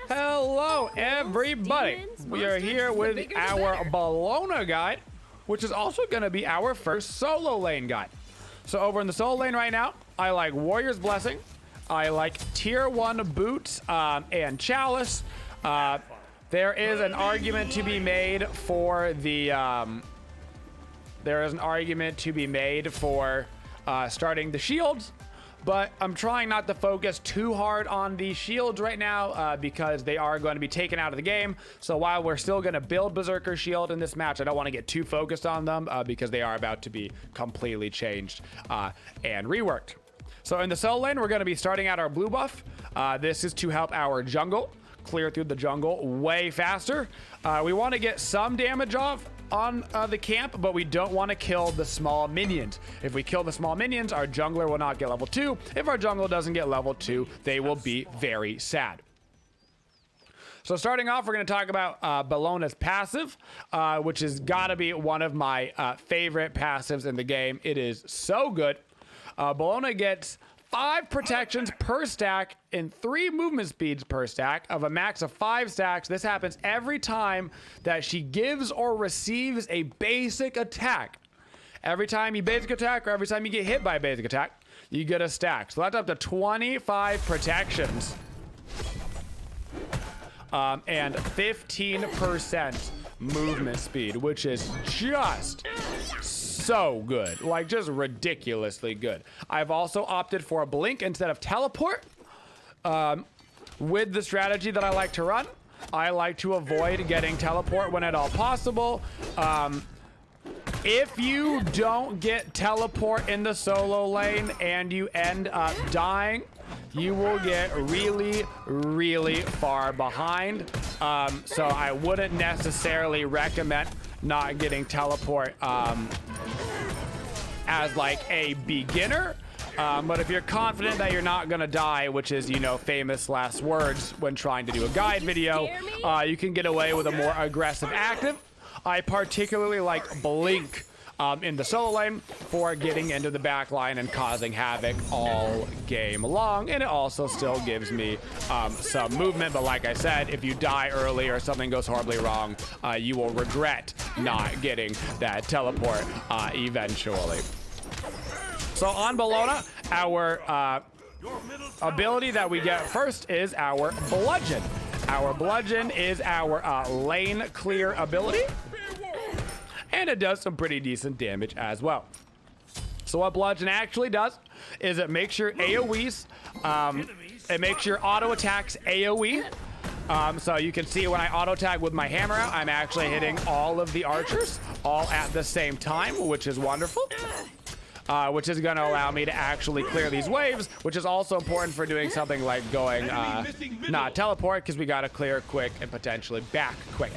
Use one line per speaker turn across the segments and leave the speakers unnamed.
Hello everybody, we are here with our Bellona guide, which is also going to be our first solo lane guide. So over in the solo lane right now, I like Warrior's Blessing, I like tier 1 boots and chalice. There is an argument to be made for the starting the shields, but I'm trying not to focus too hard on the shields right now because they are going to be taken out of the game. So while we're still going to build Berserker Shield in this match, I don't want to get too focused on them because they are about to be completely changed and reworked. So in the solo lane, we're going to be starting out our blue buff. This is to help our jungle clear through the jungle way faster. We want to get some damage off on the camp, but we don't want to kill the small minions. If we kill the small minions, our jungler will not get level 2. If our jungler doesn't get level 2, they will be very sad. So starting off, we're going to talk about Bellona's passive, which has got to be one of my favorite passives in the game. It is so good. Bellona gets 5 protections per stack and 3 movement speeds per stack of a max of 5 stacks. This happens every time that she gives or receives a basic attack. Every time you basic attack or every time you get hit by a basic attack, you get a stack. So that's up to 25 protections and 15% movement speed, which is just so good, like just ridiculously good. I've also opted for a blink instead of teleport. With the strategy that I like to run, I like to avoid getting teleport when at all possible. If you don't get teleport in the solo lane and you end up dying, you will get really, really far behind. So I wouldn't necessarily recommend not getting teleport as like a beginner. But if you're confident that you're not gonna die, which is, you know, famous last words when trying to do a guide video, you can get away with a more aggressive active. I particularly like blink in the solo lane for getting into the back line and causing havoc all game long, and it also still gives me some movement. But like I said, if you die early or something goes horribly wrong, you will regret not getting that teleport eventually. So on Bellona, our ability that we get first is our Bludgeon. Our Bludgeon is our lane clear ability, and it does some pretty decent damage as well. So what Bludgeon actually does is it makes your AoEs, it makes your auto attacks AoE. So you can see when I auto tag with my hammer out, I'm actually hitting all of the archers all at the same time, which is wonderful. Which is going to allow me to actually clear these waves, which is also important for doing something like going not teleport, because we got to clear quick and potentially back quick.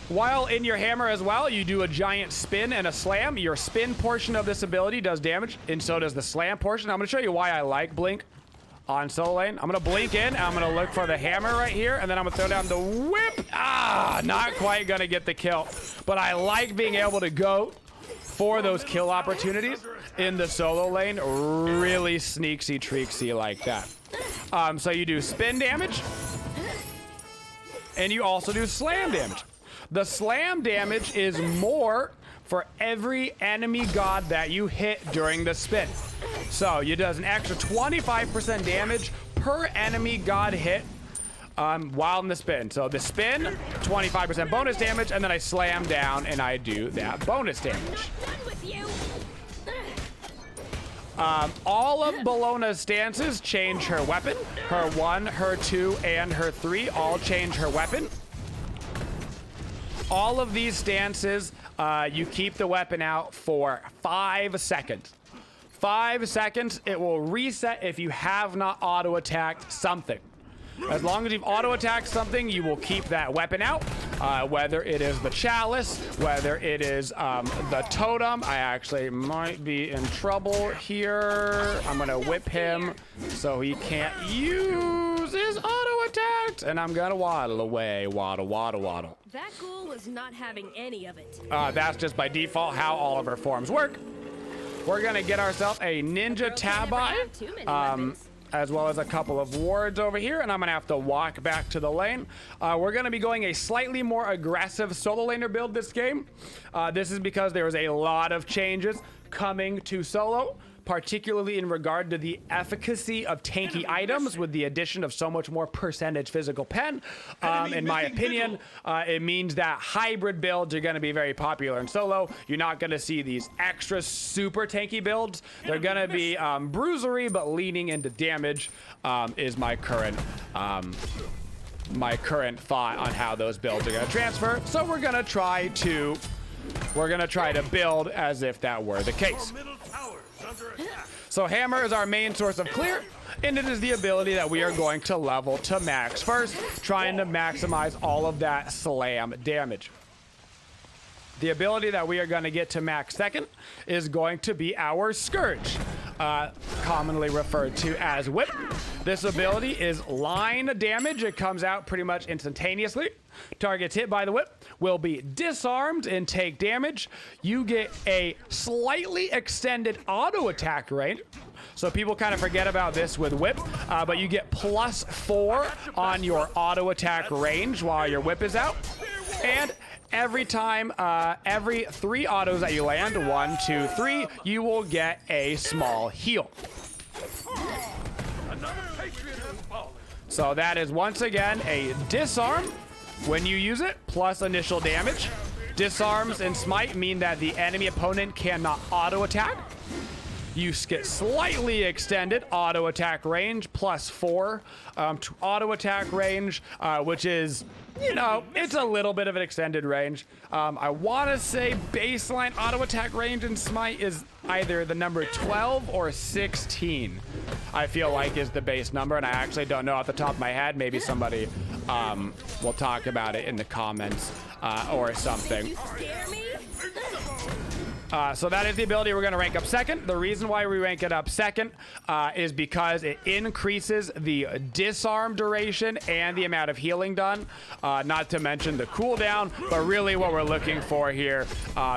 While in your hammer as well, you do a giant spin and a slam. Your spin portion of this ability does damage, and so does the slam portion. I'm going to show you why I like blink on solo lane. I'm going to blink in, I'm going to look for the hammer right here, and then I'm going to throw down the whip. Not quite going to get the kill, but I like being able to go for those kill opportunities in the solo lane, really sneaksy treaksy like that. So you do spin damage, and you also do slam damage. The slam damage is more for every enemy god that you hit during the spin. So it does an extra 25% damage per enemy god hit while in the spin. So the spin, 25% bonus damage, and then I slam down and I do that bonus damage. All of Bellona's stances change her weapon. Her 1, her 2, and her 3 all change her weapon. All of these stances, you keep the weapon out for 5 seconds. 5 seconds, it will reset if you have not auto-attacked something. As long as you've auto-attacked something, you will keep that weapon out. Whether it is the chalice, whether it is the totem. I actually might be in trouble here. I'm gonna whip him so he can't use his auto-attack. perfect. And I'm gonna waddle away, waddle, waddle, waddle.
That ghoul was not having any of it.
That's just by default how all of her forms work. We're gonna get ourselves a ninja tabi, as well as a couple of wards over here, and I'm gonna have to walk back to the lane. We're gonna be going a slightly more aggressive solo laner build this game. This is because there is a lot of changes coming to solo, particularly in regard to the efficacy of tanky items with the addition of so much more percentage physical pen. In my opinion, it means that hybrid builds are going to be very popular in solo. You're not going to see these extra super tanky builds. They're going to be bruisery, but leaning into damage is my current thought on how those builds are going to transfer. So we're going to try to build as if that were the case. So hammer is our main source of clear, and it is the ability that we are going to level to max first, trying to maximize all of that slam damage. The ability that we are going to get to max second is going to be our Scourge, commonly referred to as Whip. This ability is line damage. It comes out pretty much instantaneously. Targets hit by the whip will be disarmed and take damage. You get a slightly extended auto attack range. So people kind of forget about this with whip, but you get +4 on your auto attack range while your whip is out. And every time, every 3 autos that you land, 1, 2, 3, you will get a small heal. So that is once again a disarm when you use it, plus initial damage. Disarms in Smite mean that the enemy opponent cannot auto attack. You get slightly extended auto attack range, +4 to auto attack range, which is, you know, it's a little bit of an extended range. I want to say baseline auto attack range in Smite is either the number 12 or 16, I feel like is the base number, and I actually don't know off the top of my head. Maybe somebody will talk about it in the comments or something. So that is the ability we're going to rank up second. The reason why we rank it up second is because it increases the disarm duration and the amount of healing done, not to mention the cooldown, but really what we're looking for here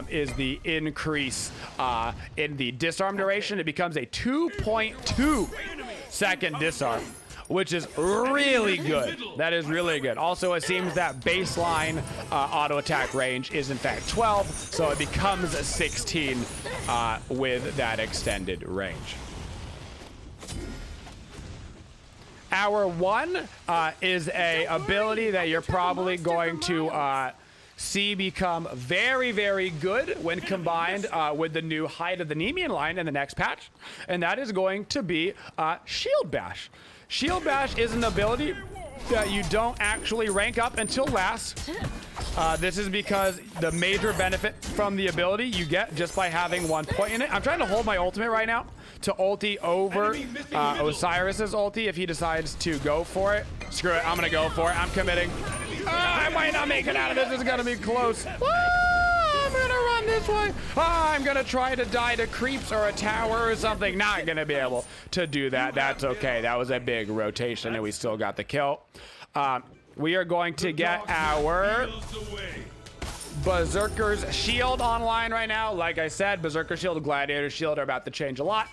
is the increase in the disarm duration. It becomes a 2.2 second disarm, which is really good. That is really good. Also, it seems that baseline auto attack range is in fact 12, so it becomes a 16 with that extended range. Our 1 is a ability that you're probably going to see become very, very good when combined with the new Height of the Nemean line in the next patch, and that is going to be Shield Bash. Shield Bash is an ability that you don't actually rank up until last. This is because the major benefit from the ability you get just by having 1 point in it. I'm trying to hold my ultimate right now to ulti over Osiris's ulti if he decides to go for it. Screw it, I'm gonna go for it. I'm committing. I might not make it out of this. It's gonna be close. I'm gonna run this way. I'm gonna try to die to creeps or a tower or something. Not gonna be able to do that. That's okay. That was a big rotation and we still got the kill. We are going to get our Berserker's Shield online right now. Like I said, Berserker Shield and Gladiator Shield are about to change a lot,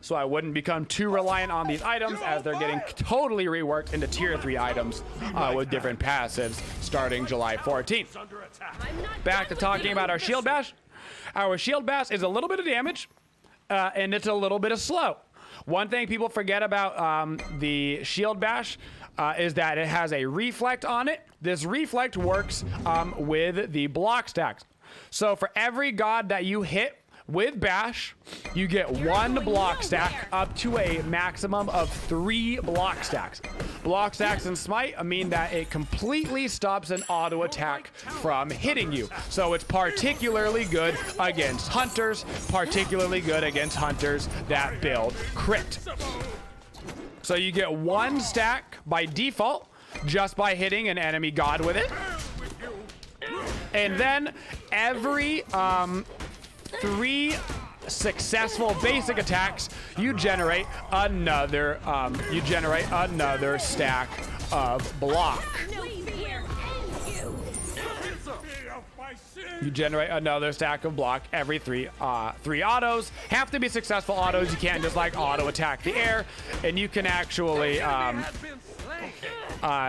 so I wouldn't become too reliant on these items as they're getting totally reworked into tier 3 items with different passives starting July 14th. Back to talking about our Shield Bash. Our Shield Bash is a little bit of damage, and it's a little bit of slow. One thing people forget about the Shield Bash is that it has a reflect on it. This reflect works with the block stacks. So for every god that you hit with Bash, you get 1 block stack up to a maximum of 3 block stacks. Block stacks in Smite mean that it completely stops an auto attack from hitting you. So it's particularly good against hunters, particularly good against hunters that build crit. So you get 1 stack by default just by hitting an enemy god with it. And then every 3 successful basic attacks, you generate another stack of block. You generate another stack of block every three autos. Have to be successful autos. You can't just like auto attack the air. And you can actually,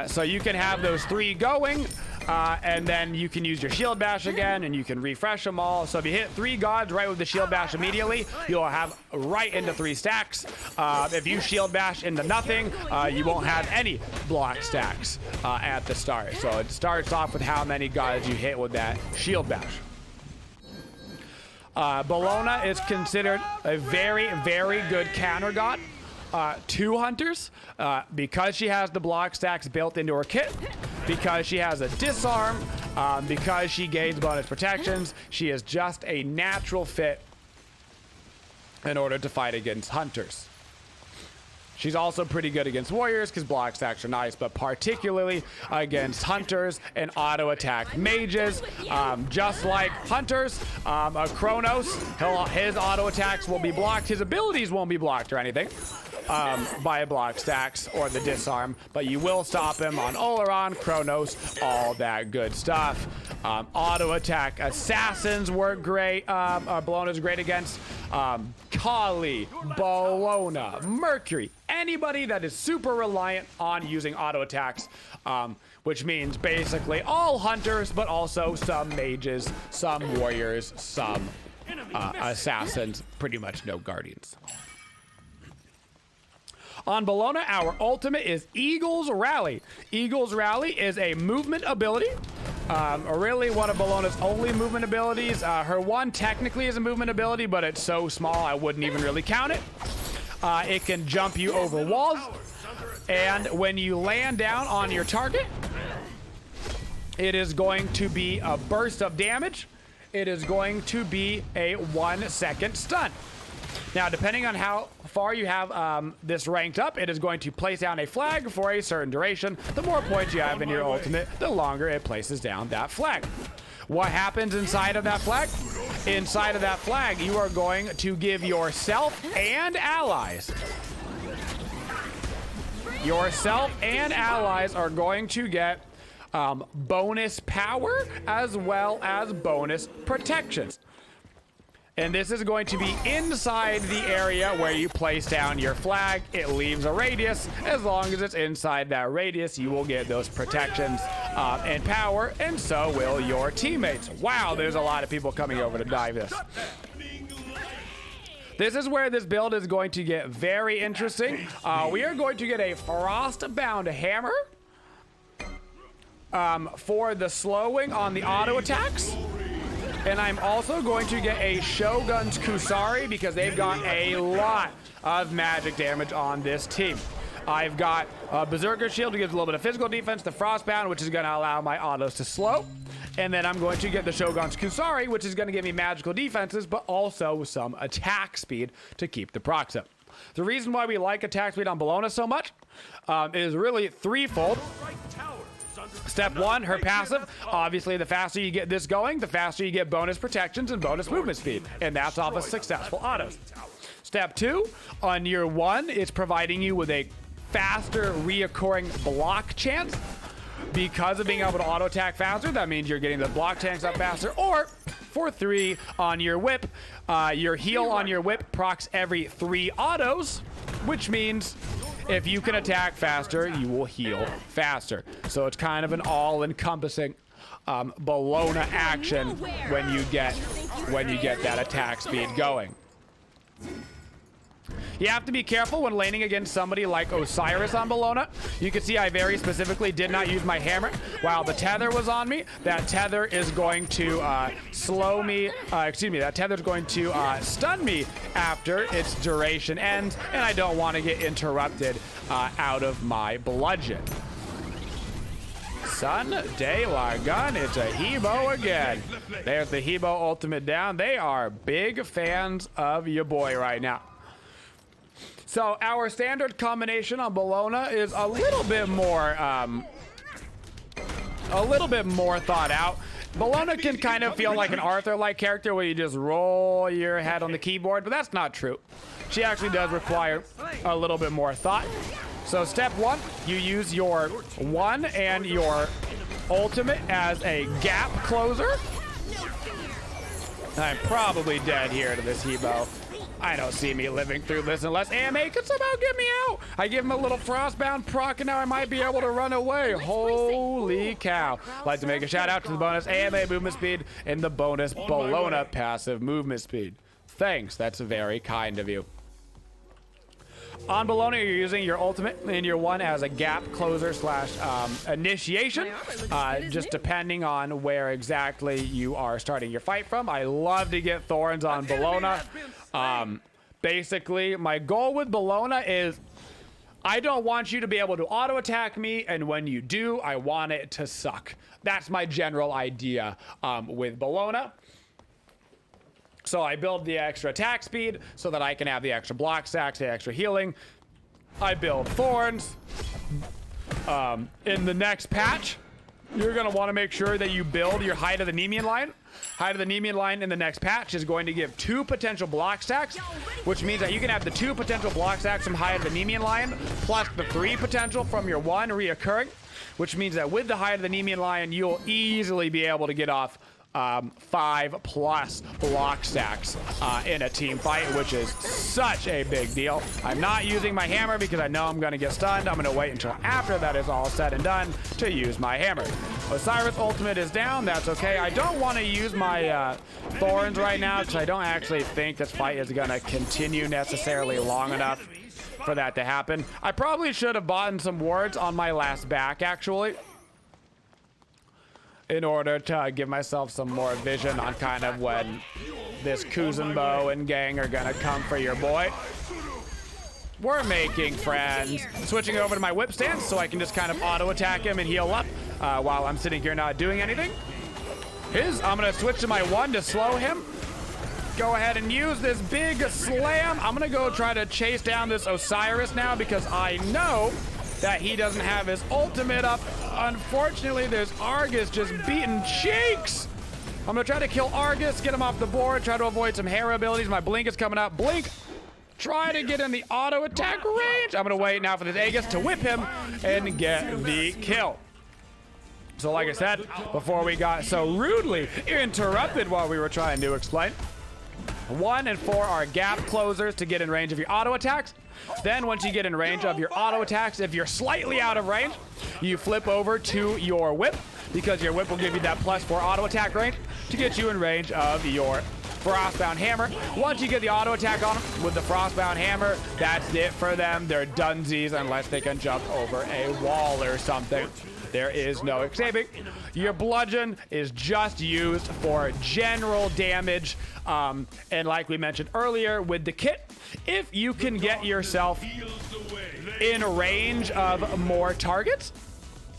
so you can have those 3 going. And then you can use your shield bash again, and you can refresh them all. So if you hit 3 gods right with the shield bash immediately, you'll have right into 3 stacks. If you shield bash into nothing, you won't have any block stacks at the start. So it starts off with how many gods you hit with that shield bash. Bellona is considered a very, very good counter god to hunters because she has the block stacks built into her kit, because she has a disarm, because she gains bonus protections. She is just a natural fit in order to fight against hunters. She's also pretty good against warriors because block stacks are nice, but particularly against hunters and auto attack mages. Just like hunters, a Kronos, his auto attacks will be blocked. His abilities won't be blocked or anything by block stacks or the disarm, but you will stop him on Oleron, Kronos, all that good stuff. Auto attack assassins work great. Bellona's great against Kali, Bellona, Mercury, anybody that is super reliant on using auto attacks, which means basically all hunters, but also some mages, some warriors, some assassins, pretty much no guardians. On Bellona, our ultimate is Eagle's Rally. Eagle's Rally is a movement ability. Really one of Bellona's only movement abilities. Her one technically is a movement ability, but it's so small I wouldn't even really count it. It can jump you over walls, and when you land down on your target, it is going to be a burst of damage. It is going to be a 1-second stun. Now, depending on how far you have this ranked up, it is going to place down a flag for a certain duration. The more points you have in your ultimate, the longer it places down that flag. What happens inside of that flag? Inside of that flag, you are going to give yourself and allies. Yourself and allies are going to get bonus power as well as bonus protections. And this is going to be inside the area where you place down your flag. It leaves a radius. As long as it's inside that radius, you will get those protections and power, and so will your teammates. Wow, there's a lot of people coming over to dive this. This is where this build is going to get very interesting. We are going to get a Frostbound Hammer for the slowing on the auto attacks. And I'm also going to get a Shogun's Kusari because they've got a lot of magic damage on this team. I've got Berserker Shield, which gives a little bit of physical defense, the Frostbound, which is going to allow my autos to slow. And then I'm going to get the Shogun's Kusari, which is going to give me magical defenses, but also some attack speed to keep the procs up. The reason why we like attack speed on Bellona so much is really threefold. Step 1, her passive. Obviously, the faster you get this going, the faster you get bonus protections and bonus movement speed. And that's off of successful autos. Step 2, on year 1, it's providing you with a faster reoccurring block chance. Because of being able to auto attack faster, that means you're getting the block chance up faster. Or for 3, on your whip, your heal on your whip procs every 3 autos, which means if you can attack faster, you will heal faster. So it's kind of an all-encompassing Bellona action when you get that attack speed going. You have to be careful when laning against somebody like Osiris on Bellona. You can see I very specifically did not use my hammer while the tether was on me. That tether is going to slow me, that tether is going to stun me after its duration ends, and I don't want to get interrupted out of my bludgeon. Sun, day, Lagun, it's a Hebo again. There's the Hebo ultimate down. They are big fans of your boy right now. So our standard combination on Bellona is a little bit more thought out. Bellona can kind of feel like an Arthur-like character where you just roll your head on the keyboard, but that's not true. She actually does require a little bit more thought. So step one, you use your one and your ultimate as a gap closer. I'm probably dead here to this Hebo. I don't see me living through this unless AMA can somehow get me out. I give him a little frostbound proc and now I might be able to run away. Holy cow. I'd like to make a shout out to the bonus AMA movement speed and the bonus Bellona passive movement speed. Thanks, that's very kind of you. On Bellona, you're using your ultimate and your one as a gap closer slash initiation, just depending on where exactly you are starting your fight from. I love to get Thorns on Bellona. Basically, my goal with Bellona is I don't want you to be able to auto attack me, and when you do, I want it to suck. That's my general idea with Bellona. So I build the extra attack speed so that I can have the extra block stacks, the extra healing. I build Thorns. In the next patch, you're going to want to make sure that you build your Height of the Nemean line. Height of the Nemean line in the next patch is going to give 2 potential block stacks, which means that you can have the 2 potential block stacks from Height of the Nemean line, plus the 3 potential from your 1 reoccurring, which means that with the Height of the Nemean line, you'll easily be able to get off 5+ block stacks in a team fight, which is such a big deal. I'm not using my hammer because I know I'm going to get stunned. I'm going to wait until after that is all said and done to use my hammer. Osiris ultimate is down. That's okay. I don't want to use my Thorns right now because I don't actually think this fight is going to continue necessarily long enough for that to happen. I probably should have bought some wards on my last back, actually, in order to give myself some more vision on kind of when this Kuzenbo and gang are gonna come for your boy. We're making friends. Switching over to my whip stance so I can just kind of auto attack him and heal up while I'm sitting here not doing anything. I'm gonna switch to my one to slow him. Go ahead and use this big slam. I'm gonna go try to chase down this Osiris now because I know that he doesn't have his ultimate up. Unfortunately, there's Argus just beating cheeks. I'm gonna try to kill Argus, get him off the board, try to avoid some hair abilities. My blink is coming up. Blink, try to get in the auto attack range. I'm gonna wait now for this Aegis to whip him and get the kill. So like I said, before we got so rudely interrupted while we were trying to explain, 1 and 4 are gap closers to get in range of your auto attacks. Then once you get in range of your auto attacks, if you're slightly out of range, you flip over to your whip because your whip will give you that +4 auto attack range to get you in range of your Frostbound Hammer. Once you get the auto attack on them with the Frostbound Hammer, that's it for them. They're dunsies unless they can jump over a wall or something. There is no escaping. Your Bludgeon is just used for general damage. And like we mentioned earlier with the kit, if you can get yourself in range of more targets,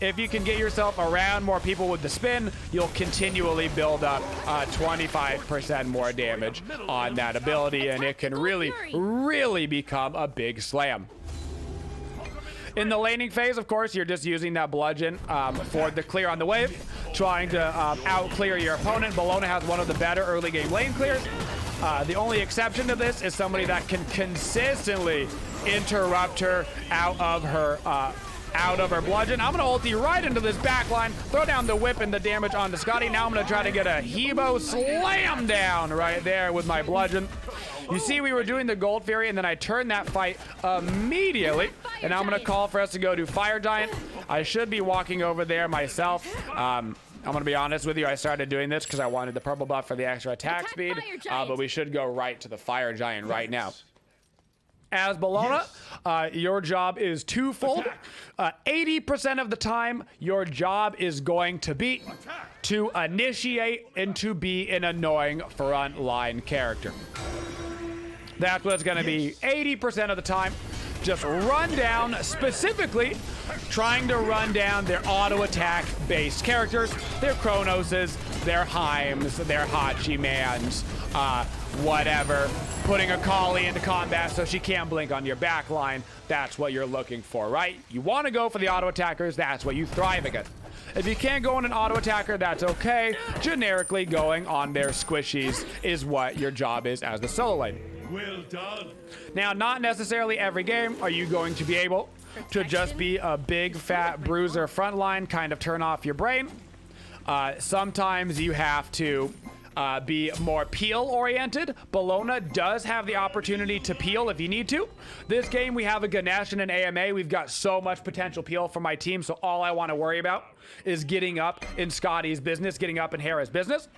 if you can get yourself around more people with the spin, you'll continually build up 25% more damage on that ability, and it can really become a big slam. In the laning phase, of course, you're just using that Bludgeon for the clear on the wave, trying to out-clear your opponent. Bellona has one of the better early game lane clears. The only exception to this is somebody that can consistently interrupt her out of her Bludgeon. I'm gonna ulti right into this backline, throw down the whip and the damage onto Scotty. Now I'm gonna try to get a Hebo slam down right there with my Bludgeon. You see, we were doing the Gold Fury, and then I turned that fight immediately, and I'm gonna call for us to go to Fire Giant. I should be walking over there myself. I'm gonna be honest with you, I started doing this because I wanted the purple buff for the extra attack speed, but we should go right to the Fire Giant right now. As Bellona, your job is twofold. 80% of the time, your job is going to be to initiate and to be an annoying frontline character. That's what it's going to be 80% of the time. Just run down, specifically trying to run down their auto attack based characters, their Chronoses, their Heims, their Hachimans, whatever. Putting a Kali into combat so she can't blink on your back line. That's what you're looking for, right? You want to go for the auto attackers. That's what you thrive against. If you can't go on an auto attacker, that's okay. Generically, going on their squishies is what your job is as the solo lane.
Well done.
Now, not necessarily every game are you going to be able to just be a big fat bruiser frontline, kind of turn off your brain. Sometimes you have to be more peel oriented. Bellona does have the opportunity to peel if you need to. This game we have a Ganesh and an AMA. We've got so much potential peel for my team, so all I want to worry about is getting up in Scotty's business, getting up in Hera's business.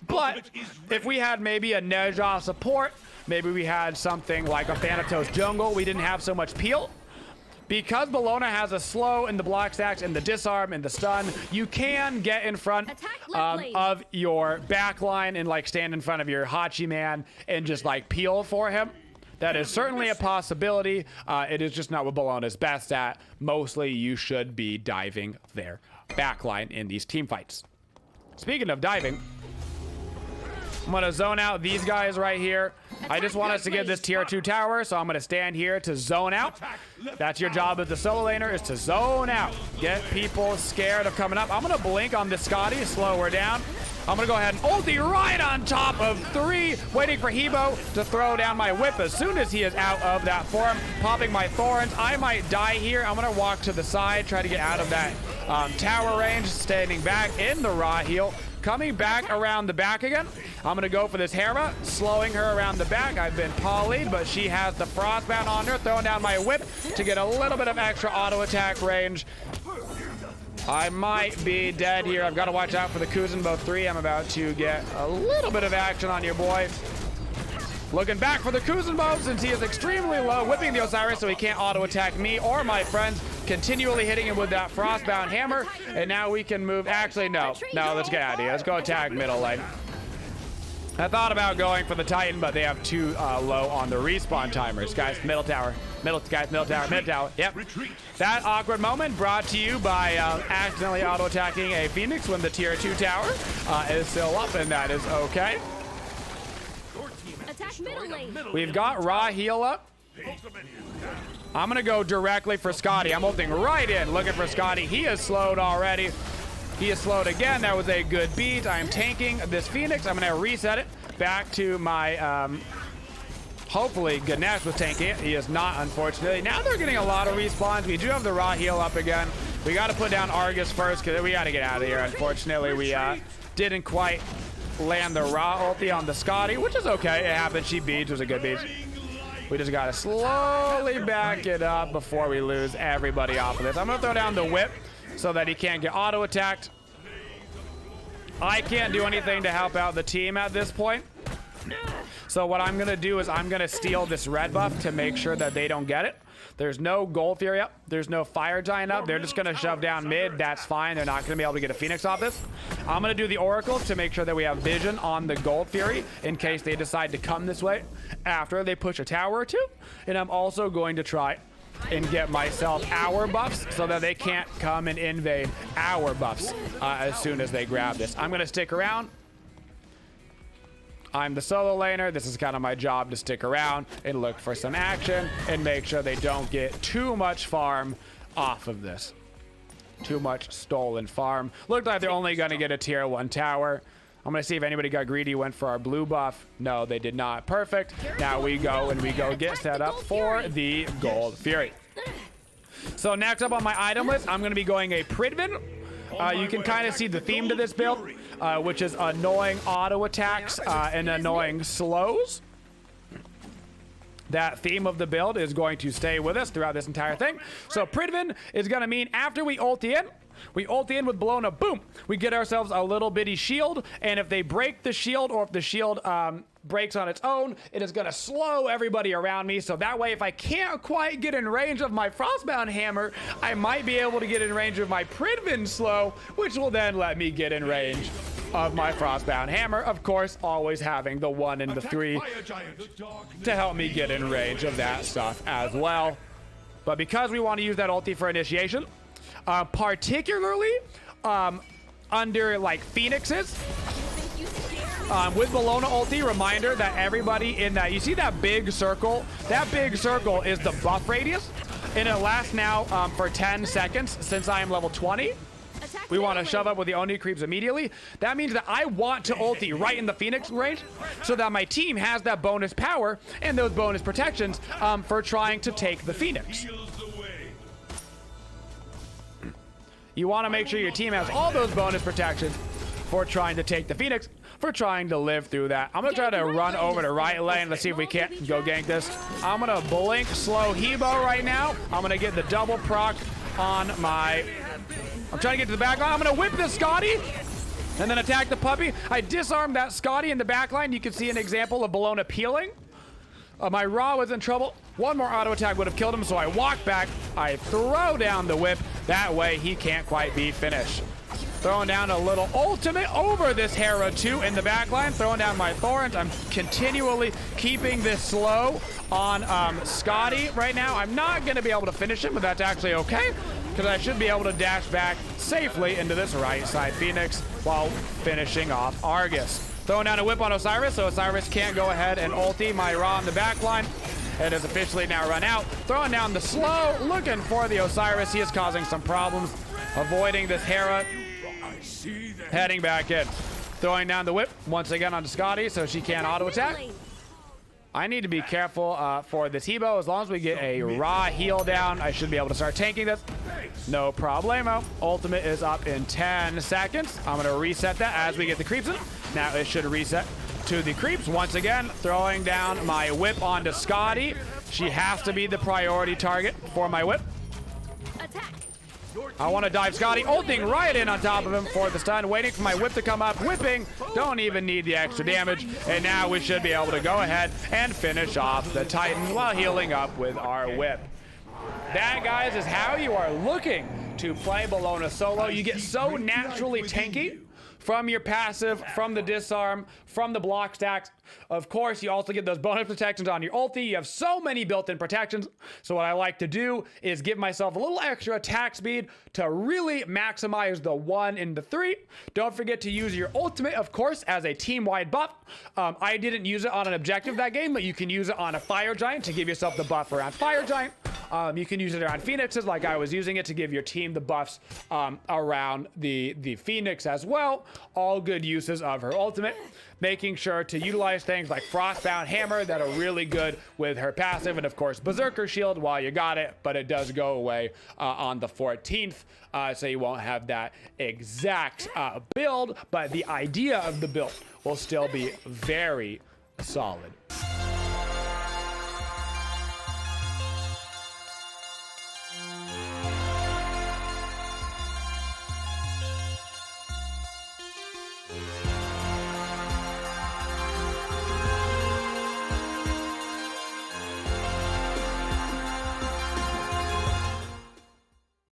But if we had maybe a Neja support, maybe we had something like a Thanatos jungle, we didn't have so much peel. Because Bellona has a slow in the block stacks and the disarm and the stun, you can get in front of your backline and like stand in front of your Hachi man and just like peel for him. That is certainly a possibility. It is just not what Bellona's best at. Mostly you should be diving their backline in these team fights. Speaking of diving, I'm gonna zone out these guys right here. I just want us to get this tier 2 tower, so I'm going to stand here to zone out. That's your job as the solo laner, is to zone out. Get people scared of coming up. I'm going to blink on this Scotty, slow her down. I'm going to go ahead and ulti right on top of 3, waiting for Hebo to throw down my whip as soon as he is out of that form. Popping my thorns. I might die here. I'm going to walk to the side, try to get out of that tower range, standing back in the raw heal. Coming back around the back again. I'm going to go for this Hera, slowing her around the back. I've been polyed, but she has the frostbound on her, throwing down my whip to get a little bit of extra auto attack range. I might be dead here. I've got to watch out for the Kuzenbo 3. I'm about to get a little bit of action on your boy. Looking back for the Kuzenbo since he is extremely low, whipping the Osiris so he can't auto attack me or my friends. Continually hitting him with that frostbound hammer, and now we can move. Actually, no, let's get out of here. Let's go attack middle lane. I thought about going for the Titan, but they have too low on the respawn timers. Guys, middle tower. Middle tower. Yep. That awkward moment brought to you by accidentally auto-attacking a Phoenix when the tier 2 tower is still up, and that is okay. We've got raw heal up. I'm going to go directly for Scotty. I'm ulting right in, looking for Scotty. He is slowed already. He is slowed again. That was a good beat. I am tanking this Phoenix. I'm going to reset it back to my, hopefully Ganesh was tanking it. He is not, unfortunately. Now they're getting a lot of respawns. We do have the raw heal up again. We got to put down Argus first because we got to get out of here. Unfortunately, we didn't quite land the raw ulti on the Scotty, which is okay. It happened. She beat. It was a good beat. We just got to slowly back it up before we lose everybody off of this. I'm going to throw down the whip so that he can't get auto-attacked. I can't do anything to help out the team at this point. So what I'm going to do is I'm going to steal this red buff to make sure that they don't get it. There's no Gold Fury up. There's no Fire Giant up. They're just going to shove down mid. That's fine. They're not going to be able to get a Phoenix off this. I'm going to do the Oracles to make sure that we have vision on the Gold Fury in case they decide to come this way after they push a tower or two. And I'm also going to try and get myself our buffs so that they can't come and invade our buffs as soon as they grab this. I'm going to stick around. I'm the solo laner. This is kind of my job to stick around and look for some action and make sure they don't get too much farm off of this. Too much stolen farm. Looked like they're only going to get a tier 1 tower. I'm going to see if anybody got greedy, went for our blue buff. No, they did not. Perfect. Now we go and we go get set up for the Gold Fury. So next up on my item list, I'm going to be going a Pridvin. You can kind of see the theme to this build, which is annoying auto attacks and annoying slows. That theme of the build is going to stay with us throughout this entire thing. So Pridvin is going to mean after we ulti in, we ulti in with Bellona, boom, we get ourselves a little bitty shield, and if they break the shield or if the shield breaks on its own, it is going to slow everybody around me. So that way, if I can't quite get in range of my Frostbound Hammer, I might be able to get in range of my Pridvin slow, which will then let me get in range of my Frostbound Hammer. Of course, always having the 1 and the 3 to help me get in range of that stuff as well. But because we want to use that ulti for initiation, particularly under like Phoenixes, with Bellona ulti, reminder that everybody in that, you see that big circle? That big circle is the buff radius, and it lasts now for 10 seconds since I am level 20. We want to shove up with the Oni creeps immediately. That means that I want to ulti right in the Phoenix range so that my team has that bonus power and those bonus protections for trying to take the Phoenix. You want to make sure your team has all those bonus protections for trying to take the Phoenix, for trying to live through that. I'm going to try to run over to right lane. Let's see if we can't go gank this. I'm going to blink slow Hebo right now. I'm going to get the double proc on my... I'm trying to get to the back line. I'm going to whip this Scotty and then attack the puppy. I disarmed that Scotty in the back line. You can see an example of Bellona peeling. My Ra was in trouble. One more auto attack would have killed him, so I walk back. I throw down the whip. That way he can't quite be finished. Throwing down a little ultimate over this Hera too in the back line. Throwing down my Thorns. I'm continually keeping this slow on Scotty right now. I'm not going to be able to finish him, but that's actually okay, because I should be able to dash back safely into this right side Phoenix while finishing off Argus. Throwing down a whip on Osiris, so Osiris can't go ahead and ulti my Ra in the back line. It is officially now run out. Throwing down the slow, looking for the Osiris. He is causing some problems. Avoiding this Hera. Heading back in. Throwing down the whip once again onto Scotty so she can't auto attack. I need to be careful for this Hebo. As long as we get a Ra heal down, I should be able to start tanking this. No problemo. Ultimate is up in 10 seconds. I'm going to reset that as we get the creeps in. Now it should reset to the creeps. Once again, throwing down my whip onto Scotty. She has to be the priority target for my whip.
Attack.
I want to dive Scotty, ulting right in on top of him for the stun, waiting for my whip to come up, whipping, don't even need the extra damage, and now we should be able to go ahead and finish off the Titan while healing up with our whip. That, guys, is how you are looking to play Bellona solo. You get so naturally tanky from your passive, from the disarm, from the block stacks. Of course, you also get those bonus protections on your ulti. You have so many built-in protections. So what I like to do is give myself a little extra attack speed to really maximize the 1 and the 3. Don't forget to use your ultimate, of course, as a team-wide buff. I didn't use it on an objective that game, but you can use it on a Fire Giant to give yourself the buff around Fire Giant. You can use it around Phoenixes like I was using it to give your team the buffs around the Phoenix as well. All good uses of her ultimate. Making sure to utilize things like Frostbound Hammer that are really good with her passive, and of course Berserker Shield while you got it, but it does go away on the 14th, so you won't have that exact build, but the idea of the build will still be very solid.